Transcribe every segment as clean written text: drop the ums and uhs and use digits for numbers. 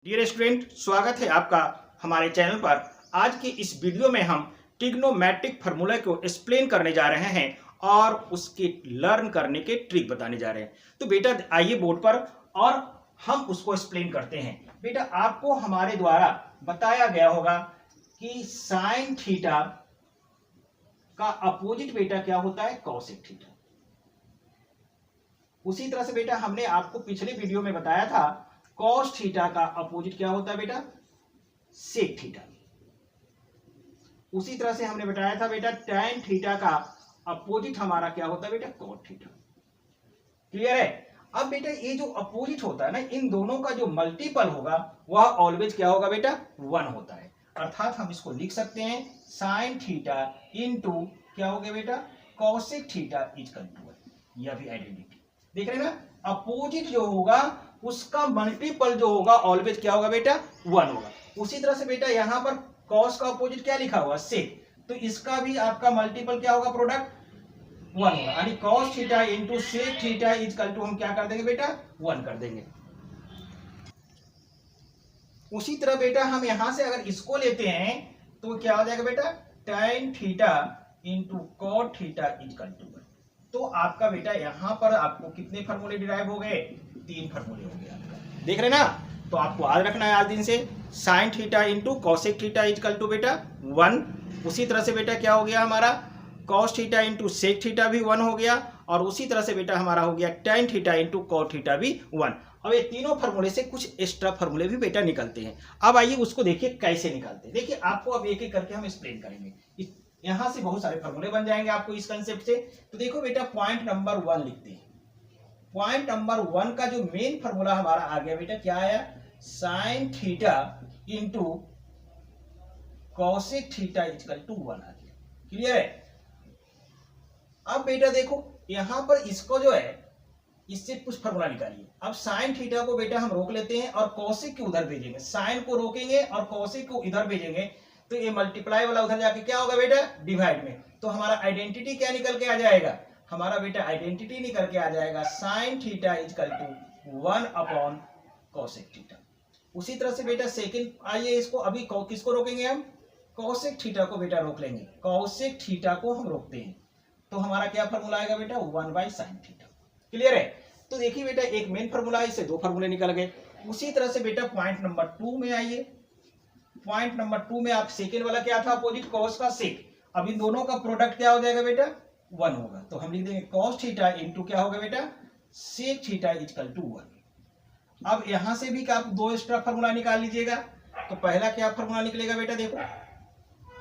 Dear student, स्वागत है आपका हमारे चैनल पर। आज की इस वीडियो में हम ट्रिग्नोमेट्रिक फार्मूला को एक्सप्लेन करने जा रहे हैं और उसके लर्न करने के ट्रिक बताने जा रहे हैं। तो बेटा आइए बोर्ड पर और हम उसको एक्सप्लेन करते हैं। बेटा आपको हमारे द्वारा बताया गया होगा कि साइन थीटा का अपोजिट बेटा क्या होता है, कॉसेक थीटा। उसी तरह से बेटा हमने आपको पिछले वीडियो में बताया था कॉस थीटा का अपोजिट क्या होता है बेटा, सेक थीटा। उसी तरह से हमने बताया था बेटा टैन थीटा का अपोजिट हमारा क्या होता है बेटा, कॉट थीटा। क्लियर है। अब बेटा ये जो अपोजिट होता है ना, इन दोनों का जो मल्टीपल होगा वह ऑलवेज क्या होगा बेटा, 1 होता है। अर्थात हम इसको लिख सकते हैं साइन थीटा इंटू क्या हो गया बेटा, कॉसेक थीटा इक्वल टू 1। यह भी आइडेंटिटी देख रहे हैं ना, अपोजिट जो होगा उसका मल्टीपल जो होगा ऑलवेज क्या होगा बेटा, 1 होगा। उसी तरह से बेटा यहां पर कॉस का अपोजिट क्या लिखा हुआ, सेक, तो इसका भी आपका मल्टीपल क्या होगा, प्रोडक्ट 1 होगा। यानी cos theta into sec theta equal to हम क्या कर देंगे बेटा, 1 कर देंगे। उसी तरह बेटा हम यहां से अगर इसको लेते हैं तो क्या हो जाएगा बेटा, tan theta into cot theta equal to 1। तो आपका बेटा यहां पर आपको कितने फार्मूले डिराइव हो गए, 3 फार्मूले हो गए आपका। देख रहे ना, तो आपको याद रखना है आज दिन से sine theta into cosec theta equal to बेटा 1। उसी तरह से बेटा क्या हो गया हमारा, cos theta into sec theta भी 1 हो गया। और उसी तरह से बेटा हमारा हो गया tan theta into cot theta भी 1। अब ये तीनों फार्मूले से कुछ एक्स्ट्रा फार्मूले भी बेटा निकलते हैं। अब आइए उसको देखिए कैसे निकालते हैं। देखिए आपको अब एक एक करके हम एक्सप्लेन करेंगे। यहां से बहुत सारे फार्मूले बन जाएंगे आपको इस कंसेप्ट से। तो देखो बेटा पॉइंट नंबर 1 लिखते हैं। पॉइंट नंबर 1 का जो मेन फार्मूला हमारा आ गया बेटा, क्या आया, sine theta into cosec theta equal to 1 आ गया। क्लियर है। अब बेटा देखो यहां पर इसको जो है इससे कुछ फार्मूला निकालिए। अब साइन थीटा को बेटा हम रोक लेते हैं और कॉसेक को उधर भेजेंगे, साइन को रोकेंगे और कॉसेक को इधर भेजेंगे, तो ये मल्टीप्लाई वाला उधर जाके क्या होगा बेटा, डिवाइड में। तो हमारा आइडेंटिटी क्या निकल के आ जाएगा, हमारा बेटा आइडेंटिटी निकल के आ जाएगा sine theta equal to 1 upon cosec theta. उसी तरह से बेटा सेकंड आइए, इसको अभी किसको रोकेंगे हम, कॉसेक थीटा को बेटा रोक लेंगे। कॉसेक थीटा को हम रोकते हैं तो हमारा क्या फार्मूला आएगा बेटा, 1 बाई साइन थीटा। क्लियर है। तो देखिए बेटा एक मेन फार्मूला है, इससे 2 फार्मूले निकल गए। उसी तरह से बेटा पॉइंट नंबर 2 में आइए। पॉइंट नंबर 2 में आप सेकेंड वाला क्या था, अपोजिट कॉस का सेक। अब इन दोनों का प्रोडक्ट क्या हो जाएगा बेटा, 1 होगा। तो हम लिख देंगे कॉस थीटा इंटू क्या होगा बेटा, सेक थीटा इक्वल टू 1। अब यहां से भी आप 2 एक्स्ट्रा फार्मूला निकाल लीजिएगा। तो पहला क्या फार्मूला निकलेगा बेटा, देखो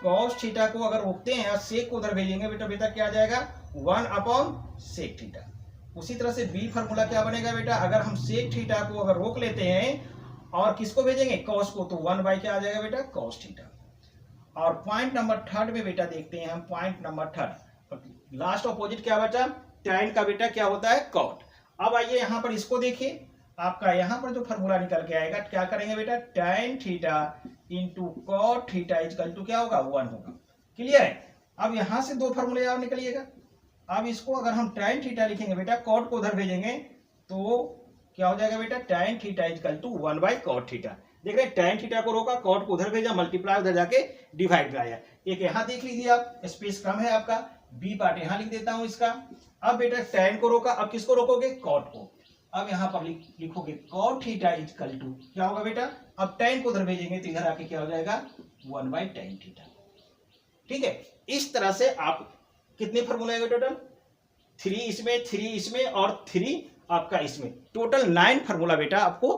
कॉस थीटा को अगर रोकते हैं और सेक को उधर भेजेंगे बेटा, बेटा क्या आ जाएगा, 1 अपॉन सेक थीटा। उसी तरह से बी फार्मूला क्या बनेगा बेटा, अगर हम सेक थीटा को अगर रोक लेते हैं और किसको भेजेंगे, कॉस को, तो 1 बाई क्या आ जाएगा बेटा, कॉस थीटा। और पॉइंट नंबर 3 में बेटा देखते हैं हम, पॉइंट नंबर 3 लास्ट अपोजिट क्या बचा, टैन का बेटा क्या होता है, कॉट। अब आइए यहां पर इसको देखिए, आपका यहां पर जो फार्मूला निकल के आएगा क्या करेंगे बेटा, tan theta into cot theta equal to क्या होगा, 1 होगा। क्लियर है। अब यहां से 2 फार्मूले और निकलिएगा। अब इसको अगर हम टैन थीटा लिखेंगे बेटा, कॉट को उधर भेजेंगे तो क्या हो जाएगा बेटा, tan theta equal to 1 by cot theta. देख रहे हैं टैन थीटा को रोका, कॉट को उधर भेजा, मल्टीप्लाई उधर जाके डिवाइड में आया। एक यहां देख लीजिए आप, स्पेस कम है आपका, बी पार्ट यहां लिख देता हूं इसका। अब बेटा टैन को रोका, अब किसको रोकोगे, कॉट को। अब यहां पर लिखोगे कॉट थीटा इक्वल टू क्या होगा बेटा, अब टैन को उधर भेजेंगे तो इधर आके क्या हो जाएगा, 1 बाई टैन थीटा। ठीक है। इस तरह से आप कितने फार्मूले आएंगे टोटल, 3 इसमें, 3 इसमें और 3 आपका इसमें, टोटल 9 फार्मूला बेटा आपको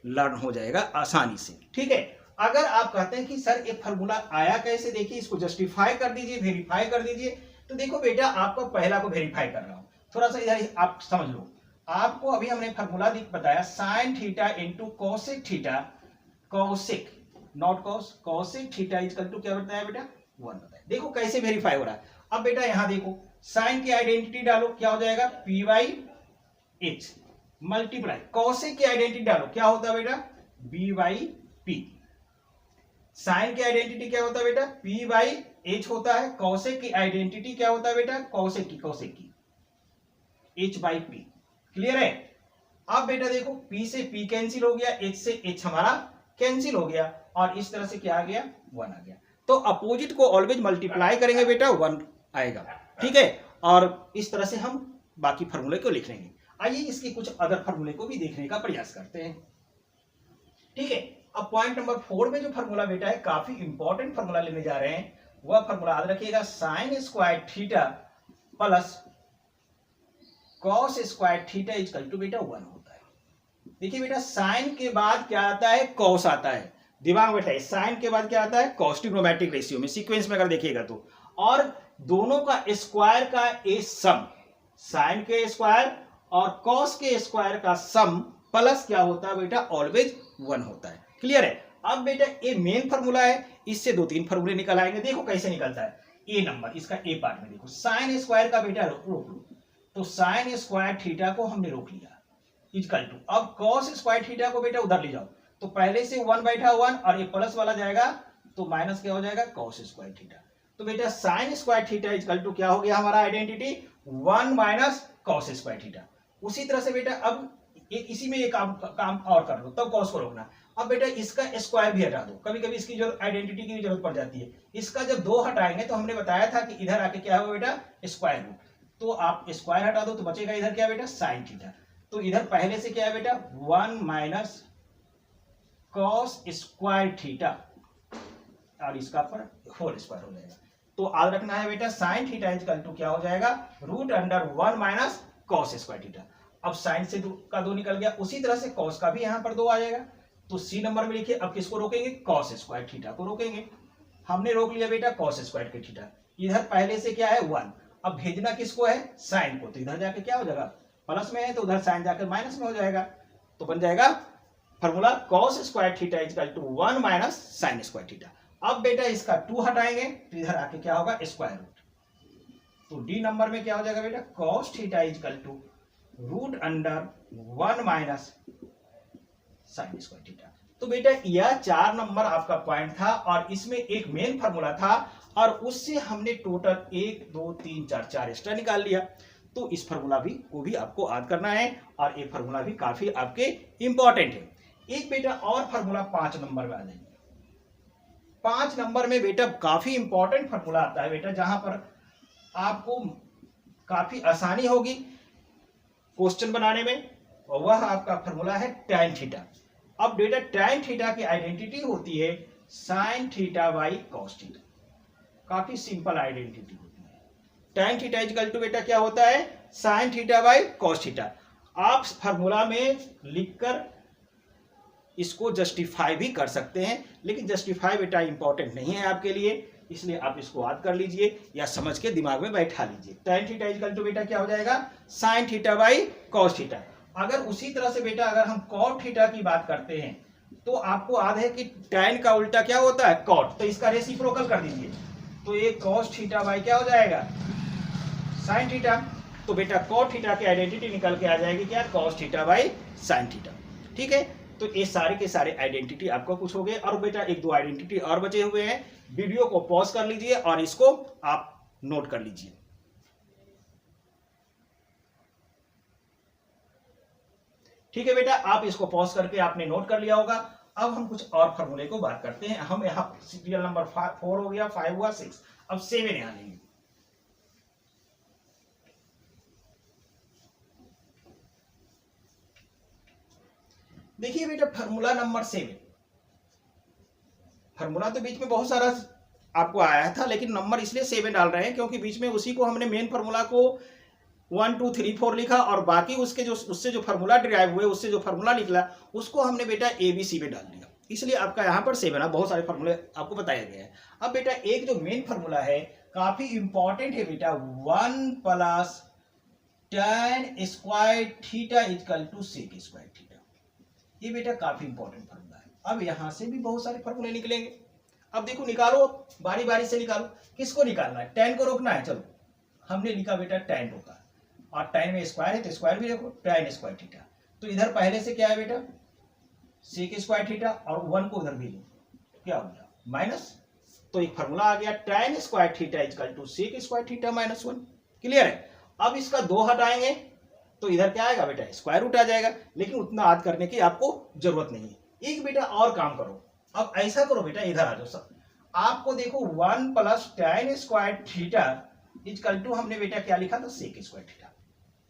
लर्न हो जाएगा आसानी से। ठीक है। अगर आप कहते हैं कि सर एक फार्मूला आया कैसे, देखिए इसको जस्टिफाई कर दीजिए, वेरीफाई कर दीजिए। तो देखो बेटा आपका पहला को वेरीफाई कर रहा हूं, थोड़ा सा इधर आप समझ लो। आपको अभी हमने फार्मूला बताया sine theta into cosec theta, cosec not cos, cosec theta equal to क्या बताया बेटा, 1 बताया। देखो कैसे वेरीफाई हो रहा है। अब बेटा यहां देखो साइन की आइडेंटिटी डालो, क्या हो जाएगा, P by H multiply, cosec की आइडेंटिटी डालो, क्या होता है बेटा, बी बाई पी। साइन की आइडेंटिटी क्या होता है बेटा, पी बाई एच होता है। कॉसेक की आइडेंटिटी क्या होता है बेटा, कॉसेक की एच बाई पी। क्लियर है। अब बेटा देखो P से P कैंसिल हो गया, H से H हमारा कैंसिल हो गया और इस तरह से क्या आ गया 1 आ गया। तो अपोजिट को ऑलवेज मल्टीप्लाई करेंगे बेटा 1 आएगा, ठीक है। और इस तरह से हम बाकी फॉर्मूले को लिख लेंगे। आइए इसके कुछ अदर फॉर्मूले को भी देखने का प्रयास करते हैं, ठीक है। अब पॉइंट नंबर 4 में जो फॉर्मूला बेटा है काफी इंपॉर्टेंट फॉर्मूला लेने जा रहे हैं, वह फॉर्मूला याद रखिएगा sine square theta plus cos square theta equal to बेटा 1 होता है। देखिए बेटा साइन के बाद क्या आता है, कॉस आता है, दिमाग में बैठाइए, साइन के बाद क्या आता है कॉस, ट्रिग्नोमेट्रिक रेशियो में सीक्वेंस में अगर देखिएगा तो, और दोनों का स्क्वायर का ए सम, साइन के स्क्वायर और कॉस के स्क्वायर का सम प्लस क्या होता है बेटा ऑलवेज 1 होता है। क्लियर है। अब बेटा ये मेन फार्मूला है, इससे 2-3 फार्मूले निकल आएंगे। देखो कैसे निकलता है। ए नंबर इसका ए पार्ट में देखो, साइन स्क्वायर का बेटा रोक लो, तो साइन स्क्वायर थीटा को हमने रोक लिया इक्वल टू, अब कॉस स्क्वायर थीटा को बेटा उधर ले जाओ, तो पहले से 1 बैठा 1 और ये प्लस वाला जाएगा तो माइनस क्या हो जाएगा कॉस स्क्वायर थीटा। तो बेटा sine square theta equal to क्या हो गया हमारा identity 1 minus cos square theta. उसी तरह से बेटा अब इसी में एक काम और कर लो, तब कॉस को रोकना। अब बेटा इसका स्क्वायर भी हटा दो, कभी कभी इसकी जो आइडेंटिटी की जरूरत पड़ जाती है। इसका जब 2 हटाएंगे तो हमने बताया था कि इधर आके क्या होगा बेटा स्क्वायर रूट, तो आप स्क्वायर हटा दो तो बचेगा इधर क्या बेटा साइन थीटा। तो इधर पहले से क्या है बेटा 1 माइनस कॉस स्क्वायर थीटा और इसका पर होल स्क्वायर हो जाएगा। तो याद रखना है बेटा साइन थीटा इक्वल टू क्या हो जाएगा root under 1 minus cos square theta. अब साइन से 2 निकल गया, उसी तरह से कॉस का भी यहां पर 2 आ जाएगा। तो सी नंबर में लिखिए, अब किसको रोकेंगे कॉस स्क्वायर थीटा को रोकेंगे। हमने रोक लिया बेटा कॉस स्क्वायर के थीटा, इधर पहले से क्या है 1, अब भेजना किसको है साइन को, तो इधर जाके क्या हो जाएगा प्लस में है तो उधर साइन जाकर माइनस में हो जाएगा। तो बन जाएगा formula cos square theta equal to 1 minus sine square theta. अब बेटा इसका 2 हटाएंगे तो इधर आके क्या होगा स्क्वायर रूट, तो डी नंबर में क्या हो जाएगा बेटा cos theta equal to root under 1 minus sine square theta. तो बेटा यह 4 नंबर आपका पॉइंट था और इसमें एक मेन फार्मूला था और उससे हमने टोटल 1 2 3 4 एक्स्ट्रा निकाल लिया। तो इस फार्मूला भी को भी आपको याद करना है और ये फार्मूला भी काफी आपके इंपॉर्टेंट है। एक बेटा और फार्मूला 5 नंबर में आ जाएंगे। 5 नंबर में बेटा काफी इंपॉर्टेंट फार्मूला आता है बेटा, जहां पर आपको काफी आसानी होगी क्वेश्चन बनाने में, और वह आपका फार्मूला है tan थीटा। अब बेटा tan थीटा की आइडेंटिटी होती है sin theta by cos theta, काफी सिंपल आइडेंटिटी होती है। tan थीटा इक्वल टू बेटा क्या होता है sin theta by cos theta. आप फार्मूला में लिखकर इसको जस्टिफाई भी कर सकते हैं, लेकिन जस्टिफाई बेटा इंपॉर्टेंट नहीं है आपके लिए, इसलिए आप इसको याद कर लीजिए या समझ के दिमाग में बैठा लीजिए। tan थीटा इक्वल टू बेटा क्या हो जाएगा sin theta by cos theta. अगर उसी तरह से बेटा अगर हम cot थीटा की बात करते हैं तो आपको याद है कि tan का उल्टा क्या होता है cot, तो इसका रेसिप्रोकल कर दीजिए, तो ये cos थीटा बाई क्या हो जाएगा sin थीटा। तो बेटा cot थीटा की आइडेंटिटी निकल के आ जाएगी क्या cos theta by sin theta. ठीक है, तो ये सारे के सारे आइडेंटिटी आपको कुछ हो गए और बेटा 1-2 आइडेंटिटी और बचे हुए हैं। वीडियो को पॉज कर लीजिए और इसको आप नोट कर लीजिए। ठीक है बेटा, आप इसको पॉज करके आपने नोट कर लिया होगा। अब हम कुछ और फार्मूले को बात करते हैं। हम यहाँ सीरियल नंबर 4 हो गया, 5 हुआ, 6, अब 7 यहां लेंगे। देखिए बेटा फार्मूला नंबर 7, फार्मूला तो बीच में बहुत सारा आपको आया था, लेकिन नंबर इसलिए 7 डाल रहे हैं क्योंकि बीच में उसी को हमने मेन फार्मूला को 1 2 3 4 लिखा और बाकी उसके जो उससे जो फार्मूला डिराइव हुए, उससे जो फार्मूला निकला उसको हमने बेटा ABC में डाल दिया, इसलिए आपका यहाँ पर 7 है। बहुत सारे फार्मूले आपको बताया गया है। अब बेटा एक जो मेन फार्मूला है काफी इंपॉर्टेंट है बेटा 1 plus tan square theta equal to sec square theta. ये बेटा काफी इंपॉर्टेंट फार्मूला है। अब यहां से भी बहुत सारे फार्मूले निकलेंगे। अब देखो निकालो, बारी बारी से निकालो। किसको निकालना है tan को रोकना है। चलो हमने लिखा बेटा tan रोका और tan में स्क्वायर है तो स्क्वायर भी रखो tan स्क्वायर थीटा। तो इधर पहले से क्या है बेटा सेक स्क्वायर थीटा और 1 को उधर भेजो, क्या हो गया माइनस। तो एक फार्मूला आ गया tan square theta equal to sec square theta minus 1। Clear है। अब इसका 2 हटाएंगे तो इधर क्या आएगा बेटा स्क्वायर रूट आ जाएगा, लेकिन उतना याद करने की आपको जरूरत नहीं है। एक बेटा और काम करो, अब ऐसा करो बेटा, इधर आ जाओ सब। आपको देखो 1 plus tan square theta equal to हमने बेटा क्या लिखा था, सेक स्क्वायर थीटा।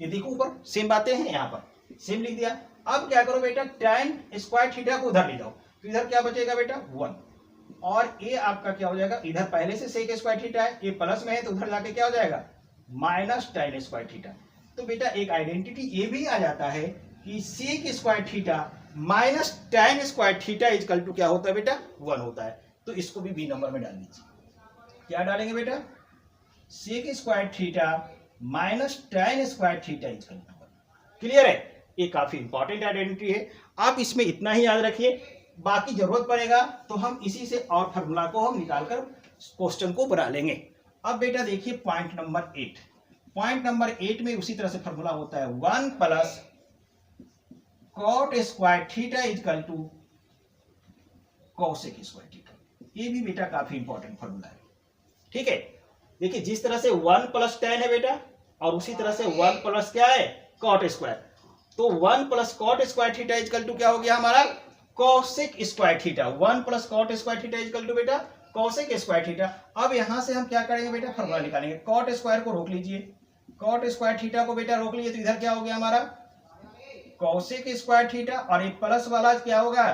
ये देखो ऊपर सेम बातें हैं, यहाँ पर सेम लिख दिया। अब क्या करो बेटा, tan स्क्वायर थीटा को उधर ले जाओ, तो इधर क्या बचेगा बेटा 1, और ये आपका क्या हो जाएगा, इधर पहले से सेक स्क्वायर थीटा है, ये प्लस में है तो उधर जाके क्या हो जाएगा माइनस tan स्क्वायर थीटा। तो बेटा एक आइडेंटिटी ये भी आ जाता है कि sec square theta minus tan square theta equal to क्या होता है बेटा 1 होता है। तो इसको भी बी नंबर में डाल दीजिए। क्या डालेंगे बेटा, sec square theta minus tan square theta equal to 1। Clear है, ये काफी इंपॉर्टेंट आइडेंटिटी है, आप इसमें इतना ही याद रखिए, बाकी जरूरत पड़ेगा तो हम इसी से और फार्मूला को हम निकालकर क्वेश्चन को बना लेंगे। अब बेटा देखिए पॉइंट नंबर 8, पॉइंट नंबर 8 में उसी तरह से फार्मूला होता है 1 plus cot square theta equal to cosec square theta. ये भी बेटा काफी इंपॉर्टेंट फार्मूला है, ठीक है। देखिए जिस तरह से 1 प्लस tan है बेटा, और उसी तरह से 1 प्लस क्या है कॉट स्क्वायर, तो 1 plus cot square theta equal to क्या हो गया हमारा cosec square theta. 1 plus cot square theta equal to बेटा कॉसेक स्क्वायर थीटा। अब यहां से हम क्या करेंगे बेटा, फार्मूला निकालेंगे। कॉट स्क्वायर को रोक लीजिए, कॉट स्क्वायर थीटा को बेटा रोक लीजिए, तो इधर क्या हो गया हमारा कॉसेक स्क्वायर थीटा, और ये प्लस वाला क्या होगा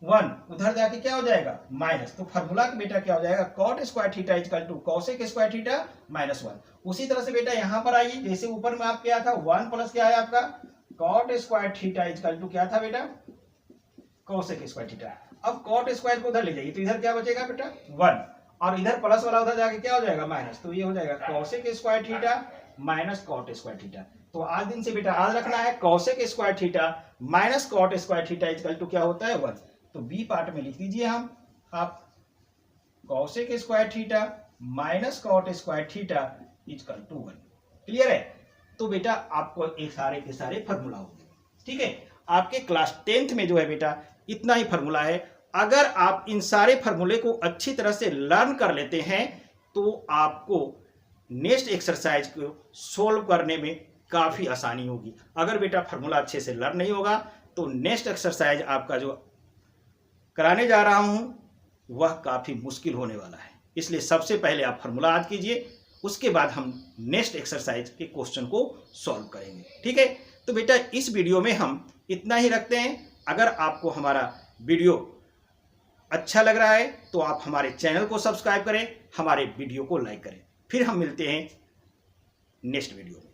1, उधर जाके क्या हो जाएगा माइनस। तो फार्मूला बेटा क्या हो जाएगा cot square theta equal to cosec square theta minus 1। उसी तरह से बेटा यहां पर आइए, जैसे ऊपर में आप क्या था 1 प्लस क्या है आपका cot square theta equal to क्या था बेटा कॉसेक स्क्वायर थीटा। अब कॉट स्क्वायर को उधर ले जाइए, तो इधर क्या बचेगा बेटा 1, और इधर प्लस वाला उधर जाके क्या हो जाएगा माइनस, तो ये हो जाएगा cosec square theta minus cot square theta. तो आज दिन से बेटा याद रखना है cosec square theta minus cot square theta equal to क्या होता है 1। तो बी पार्ट में लिख दीजिए हम, आप cosec square theta minus cot square theta equal to 1। Clear है, तो बेटा आपको एक सारे के सारे फार्मूला हो गए, ठीक है। आपके क्लास 10th में जो है बेटा इतना ही फार्मूला है। अगर आप इन सारे फार्मूले को अच्छी तरह से लर्न कर लेते हैं तो आपको नेक्स्ट एक्सरसाइज को सोल्व करने में काफी आसानी होगी। अगर बेटा फार्मूला अच्छे से लर्न नहीं होगा तो नेक्स्ट एक्सरसाइज आपका जो कराने जा रहा हूं वह काफी मुश्किल होने वाला है। इसलिए सबसे पहले आप फार्मूला याद कीजिए, उसके बाद हम नेक्स्ट एक्सरसाइज के क्वेश्चन को सॉल्व करेंगे, ठीक है। तो बेटा इस वीडियो में हम इतना ही रखते हैं। अगर आपको हमारा वीडियो अच्छा लग रहा है तो आप हमारे चैनल को सब्सक्राइब करें, हमारे वीडियो को लाइक करें। फिर हम मिलते हैं नेक्स्ट वीडियो में।